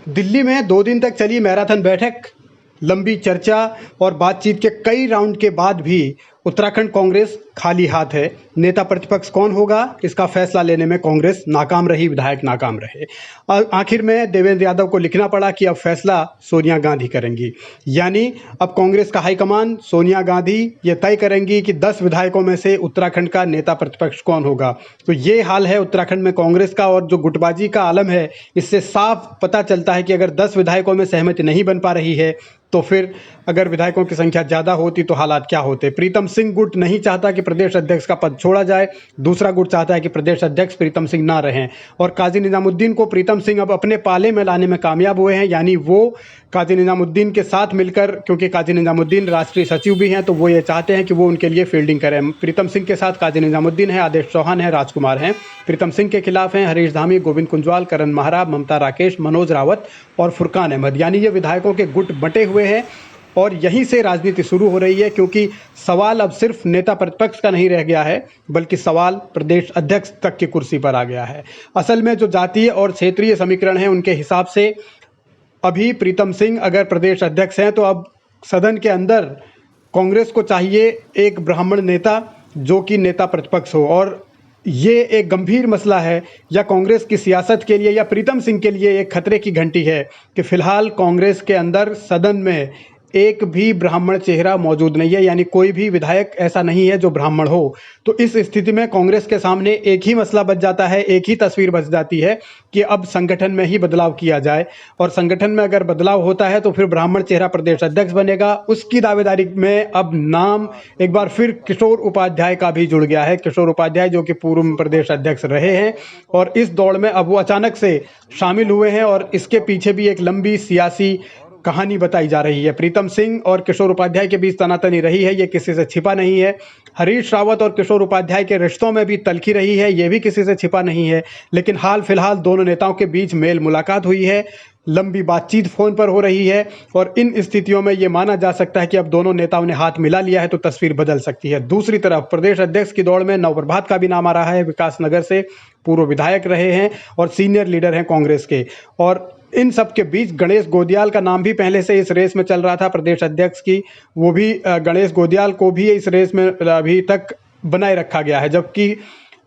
दिल्ली में 2 दिन तक चली मैराथन बैठक, लंबी चर्चा और बातचीत के कई राउंड के बाद भी उत्तराखंड कांग्रेस खाली हाथ है। नेता प्रतिपक्ष कौन होगा, इसका फैसला लेने में कांग्रेस नाकाम रही, विधायक नाकाम रहे। आखिर में देवेंद्र यादव को लिखना पड़ा कि अब फैसला सोनिया गांधी करेंगी। यानी अब कांग्रेस का हाईकमान सोनिया गांधी ये तय करेंगी कि 10 विधायकों में से उत्तराखंड का नेता प्रतिपक्ष कौन होगा। तो ये हाल है उत्तराखंड में कांग्रेस का, और जो गुटबाजी का आलम है इससे साफ पता चलता है कि अगर 10 विधायकों में सहमति नहीं बन पा रही है तो फिर अगर विधायकों की संख्या ज़्यादा होती तो हालात क्या होते। प्रीतम सिंह गुट नहीं चाहता कि प्रदेश अध्यक्ष का पद छोड़ा जाए, दूसरा गुट चाहता है कि प्रदेश अध्यक्ष प्रीतम सिंह ना रहें। और काजी निजामुद्दीन को प्रीतम सिंह अब अपने पाले में लाने में कामयाब हुए हैं, यानी वो काजी निजामुद्दीन के साथ मिलकर, क्योंकि काजी निजामुद्दीन राष्ट्रीय सचिव भी हैं, तो वो ये चाहते हैं कि वो उनके लिए फील्डिंग करें। प्रीतम सिंह के साथ काजी निजामुद्दीन है, आदेश चौहान है, राजकुमार हैं। प्रीतम सिंह के खिलाफ हैं हरीश धामी, गोविंद कुंजवाल, करण महारा, ममता राकेश, मनोज रावत और फुरकान अहमद। यानी ये विधायकों के गुट बंटे हुए हैं और यहीं से राजनीति शुरू हो रही है, क्योंकि सवाल अब सिर्फ नेता प्रतिपक्ष का नहीं रह गया है, बल्कि सवाल प्रदेश अध्यक्ष तक की कुर्सी पर आ गया है। असल में जो जातीय और क्षेत्रीय समीकरण है उनके हिसाब से अभी प्रीतम सिंह अगर प्रदेश अध्यक्ष हैं तो अब सदन के अंदर कांग्रेस को चाहिए एक ब्राह्मण नेता जो कि नेता प्रतिपक्ष हो। और ये एक गंभीर मसला है, या कांग्रेस की सियासत के लिए या प्रीतम सिंह के लिए एक खतरे की घंटी है कि फिलहाल कांग्रेस के अंदर सदन में एक भी ब्राह्मण चेहरा मौजूद नहीं है, यानी कोई भी विधायक ऐसा नहीं है जो ब्राह्मण हो। तो इस स्थिति में कांग्रेस के सामने एक ही मसला बच जाता है, एक ही तस्वीर बच जाती है कि अब संगठन में ही बदलाव किया जाए। और संगठन में अगर बदलाव होता है तो फिर ब्राह्मण चेहरा प्रदेश अध्यक्ष बनेगा। उसकी दावेदारी में अब नाम एक बार फिर किशोर उपाध्याय का भी जुड़ गया है। किशोर उपाध्याय जो कि पूर्व प्रदेश अध्यक्ष रहे हैं और इस दौड़ में अब वो अचानक से शामिल हुए हैं, और इसके पीछे भी एक लंबी सियासी कहानी बताई जा रही है। प्रीतम सिंह और किशोर उपाध्याय के बीच तनातनी रही है, ये किसी से छिपा नहीं है। हरीश रावत और किशोर उपाध्याय के रिश्तों में भी तल्खी रही है, ये भी किसी से छिपा नहीं है। लेकिन हाल फिलहाल दोनों नेताओं के बीच मेल मुलाकात हुई है, लंबी बातचीत फोन पर हो रही है, और इन स्थितियों में ये माना जा सकता है कि अब दोनों नेताओं ने हाथ मिला लिया है तो तस्वीर बदल सकती है। दूसरी तरफ प्रदेश अध्यक्ष की दौड़ में नवप्रभात का भी नाम आ रहा है। विकास नगर से पूर्व विधायक रहे हैं और सीनियर लीडर हैं कांग्रेस के। और इन सब के बीच गणेश गोदियाल का नाम भी पहले से इस रेस में चल रहा था प्रदेश अध्यक्ष की, वो भी गणेश गोदियाल को भी इस रेस में अभी तक बनाए रखा गया है। जबकि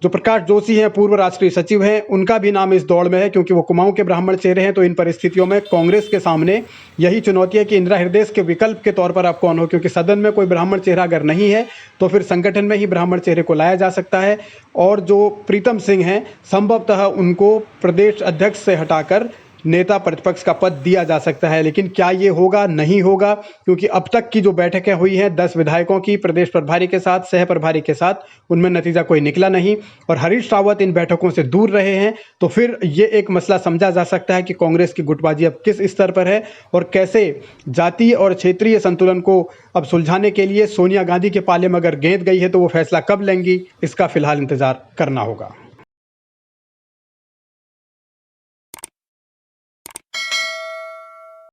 जो प्रकाश जोशी हैं, पूर्व राष्ट्रीय सचिव हैं, उनका भी नाम इस दौड़ में है, क्योंकि वो कुमाऊं के ब्राह्मण चेहरे हैं। तो इन परिस्थितियों में कांग्रेस के सामने यही चुनौती है कि इंदिरा हृदय के विकल्प के तौर पर आप कौन हो, क्योंकि सदन में कोई ब्राह्मण चेहरा अगर नहीं है तो फिर संगठन में ही ब्राह्मण चेहरे को लाया जा सकता है। और जो प्रीतम सिंह हैं, संभवतः उनको प्रदेश अध्यक्ष से हटाकर नेता प्रतिपक्ष का पद दिया जा सकता है। लेकिन क्या ये होगा, नहीं होगा, क्योंकि अब तक की जो बैठकें हुई हैं 10 विधायकों की प्रदेश प्रभारी के साथ, सह प्रभारी के साथ, उनमें नतीजा कोई निकला नहीं और हरीश रावत इन बैठकों से दूर रहे हैं। तो फिर ये एक मसला समझा जा सकता है कि कांग्रेस की गुटबाजी अब किस स्तर पर है और कैसे जातीय और क्षेत्रीय संतुलन को अब सुलझाने के लिए सोनिया गांधी के पाले में अगर गेंद गई है तो वो फैसला कब लेंगी, इसका फिलहाल इंतजार करना होगा।